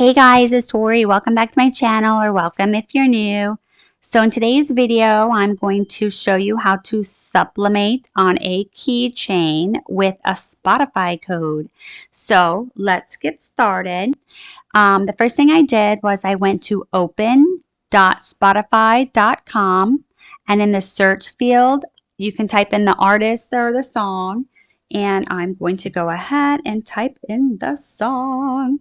Hey guys, it's Tori. Welcome back to my channel, or welcome if you're new. So in today's video, I'm going to show you how to sublimate on a keychain with a Spotify code. So let's get started. The first thing I did was I went to open.spotify.com, and in the search field, you can type in the artist or the song, and I'm going to go ahead and type in the song.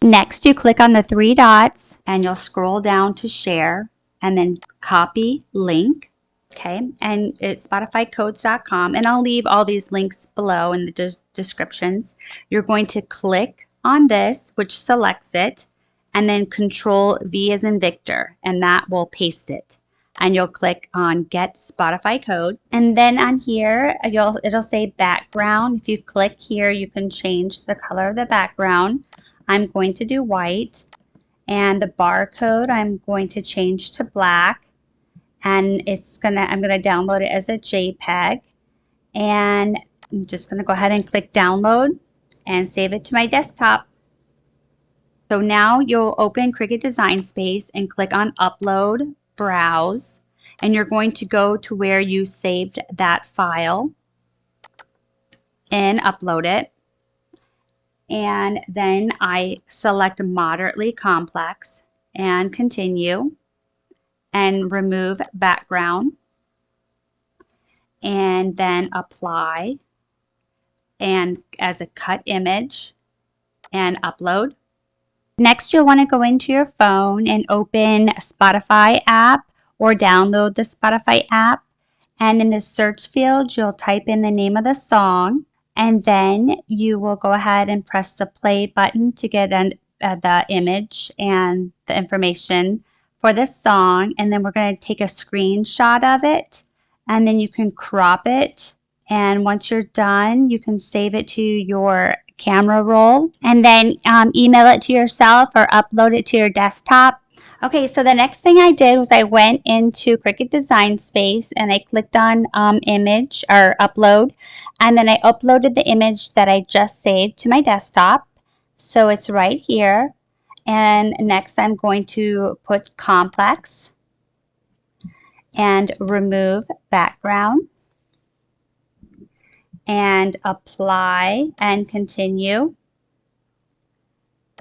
Next, you click on the three dots and you'll scroll down to share and then copy link. Okay, and it's spotifycodes.com, and I'll leave all these links below in the descriptions. You're going to click on this, which selects it, and then Control V as in Victor, and that will paste it. And you'll click on Get Spotify Code, and then on here it'll say background. If you click here, you can change the color of the background. I'm going to do white, and the barcode I'm going to change to black, and I'm gonna download it as a JPEG, and I'm just gonna go ahead and click download and save it to my desktop. So now you'll open Cricut Design Space and click on Upload, Browse, and you're going to go to where you saved that file and upload it. And then I select moderately complex and continue and remove background, and then apply and as a cut image and upload. Next, you'll want to go into your phone and open Spotify app or download the Spotify app, and in the search field you'll type in the name of the song, and then you will go ahead and press the play button to get the image and the information for this song, and then we're going to take a screenshot of it, and then you can crop it, and once you're done you can save it to your camera roll and then email it to yourself or upload it to your desktop. Okay, so the next thing I did was I went into Cricut Design Space and I clicked on image or upload, and then I uploaded the image that I just saved to my desktop. So it's right here. And next I'm going to put complex and remove background and apply and continue.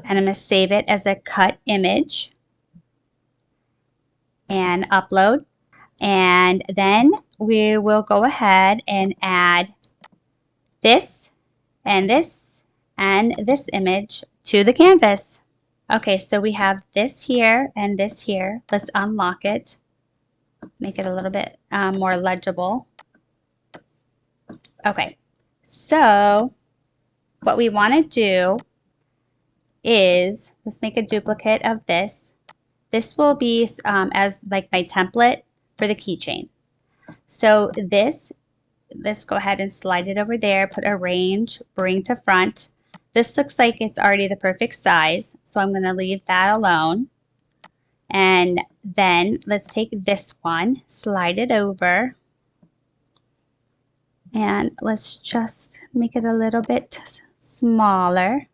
And I'm going to save it as a cut image and upload, and then we will go ahead and add this and this and this image to the canvas. Okay, so we have this here and this here. Let's unlock it, make it a little bit more legible. Okay, so what we want to do is let's make a duplicate of this. This will be as like my template for the keychain. So let's go ahead and slide it over there, put arrange, bring to front. This looks like it's already the perfect size, so I'm going to leave that alone. And then let's take this one, slide it over, and let's just make it a little bit smaller.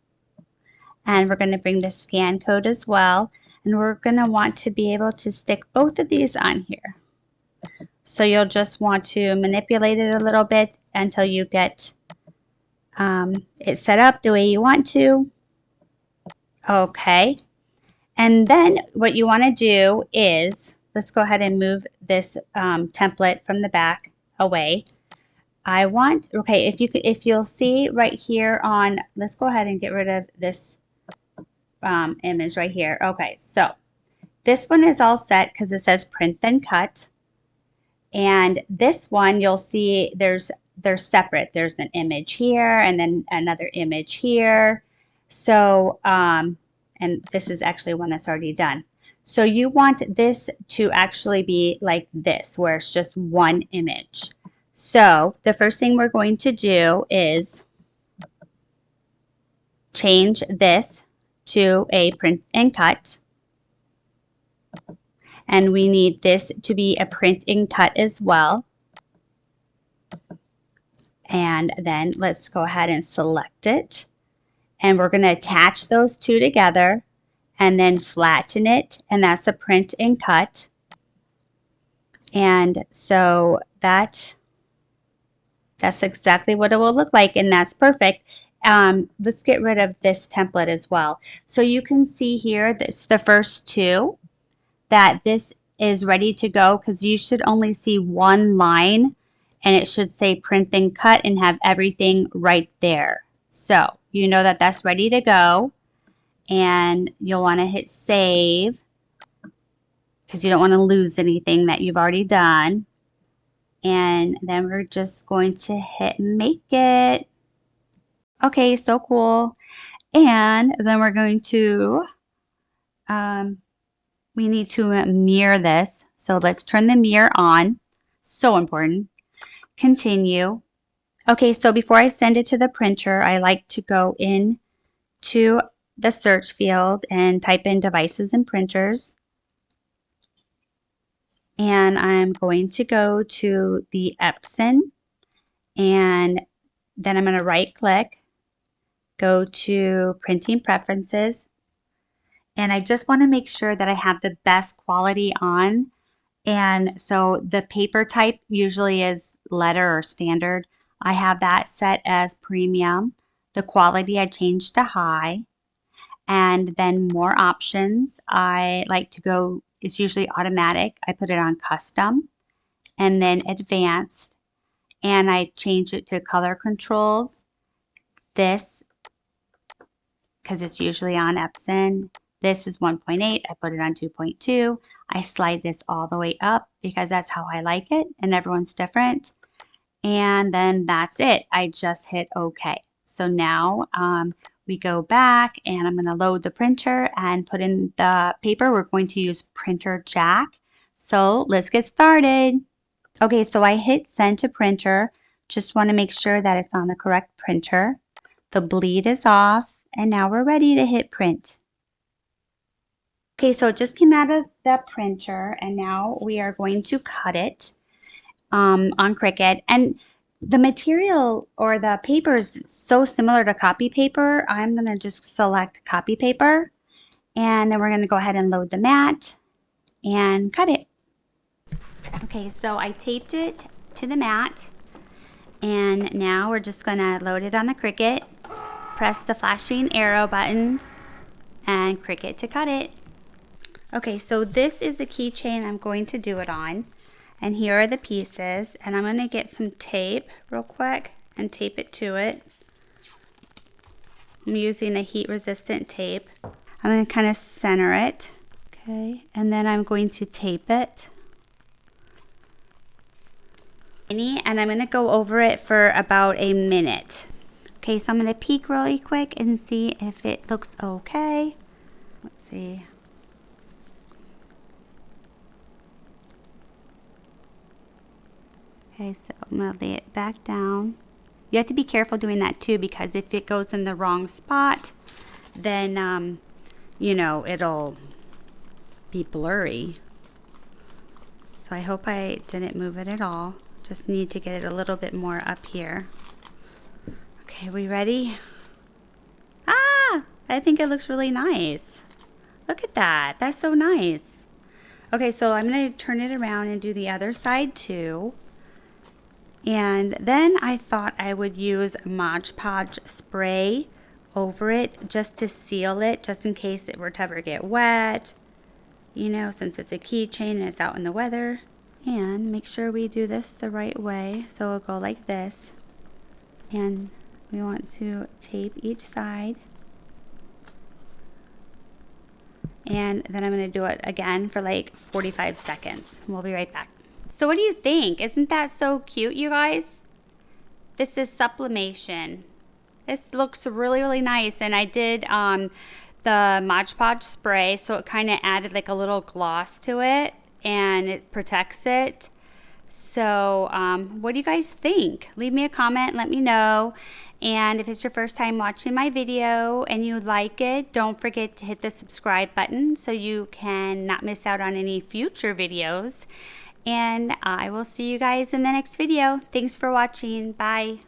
And we're going to bring the scan code as well. And we're going to want to be able to stick both of these on here. So you'll just want to manipulate it a little bit until you get it set up the way you want to. Okay. And then what you want to do is, let's go ahead and move this template from the back away. Okay, if you'll see right here on, let's go ahead and get rid of this image right here. Okay, so this one is all set because it says print then cut, and this one you'll see they're separate. There's an image here and then another image here. So and this is actually one that's already done. So you want this to actually be like this, where it's just one image. So the first thing we're going to do is change this to a print and cut, and we need this to be a print and cut as well. And then let's go ahead and select it, and we're going to attach those two together, and then flatten it, and that's a print and cut. And so that's exactly what it will look like, and that's perfect. Let's get rid of this template as well. So you can see here, that's the first two, that this is ready to go, because you should only see one line, and it should say print and cut and have everything right there. So you know that that's ready to go, and you'll want to hit save because you don't want to lose anything that you've already done. And then we're just going to hit make it. Okay, so cool. And then we're going to, we need to mirror this. So let's turn the mirror on. So important. Continue. Okay, so before I send it to the printer, I like to go in to the search field and type in devices and printers. And I'm going to go to the Epson, and then I'm going to right click, go to printing preferences, and I just want to make sure that I have the best quality on. And so the paper type usually is letter or standard. I have that set as premium. The quality I changed to high. And then more options. I like to go, it's usually automatic. I put it on custom and then advanced. And I change it to color controls. This, because it's usually on Epson. This is 1.8. I put it on 2.2. I slide this all the way up because that's how I like it, and everyone's different. And then that's it. I just hit OK. So now we go back, and I'm going to load the printer and put in the paper. We're going to use printer jack. So let's get started. Okay, so I hit send to printer. Just want to make sure that it's on the correct printer. The bleed is off, and now we're ready to hit print. Okay, so it just came out of the printer, and now we are going to cut it on Cricut. And the material or the paper is so similar to copy paper. I'm going to just select copy paper, and then we're going to go ahead and load the mat and cut it. Okay, so I taped it to the mat, and now we're just going to load it on the Cricut, press the flashing arrow buttons, and Cricut to cut it. Okay, so this is the keychain I'm going to do it on, and here are the pieces, and I'm going to get some tape real quick and tape it to it. I'm using a heat resistant tape. I'm going to kind of center it, okay, and then I'm going to tape it. And I'm going to go over it for about a minute. Okay, so I'm going to peek really quick and see if it looks okay. Let's see. Okay, so I'm going to lay it back down. You have to be careful doing that too, because if it goes in the wrong spot, then, you know, it'll be blurry. So I hope I didn't move it at all. Just need to get it a little bit more up here. Okay, we ready? Ah, I think it looks really nice. Look at that. That's so nice. Okay, so I'm going to turn it around and do the other side too. And then I thought I would use Mod Podge spray over it just to seal it, just in case it were to ever get wet. You know, since it's a keychain and it's out in the weather. And make sure we do this the right way. So it'll go like this. And we want to tape each side. And then I'm going to do it again for like 45 seconds. We'll be right back. So what do you think? Isn't that so cute, you guys? This is Sublimation. This looks really, really nice. And I did the Mod Podge spray, so it kind of added like a little gloss to it, and it protects it. So what do you guys think? Leave me a comment, let me know. And if it's your first time watching my video and you like it, don't forget to hit the subscribe button so you can not miss out on any future videos. And I will see you guys in the next video. Thanks for watching. Bye.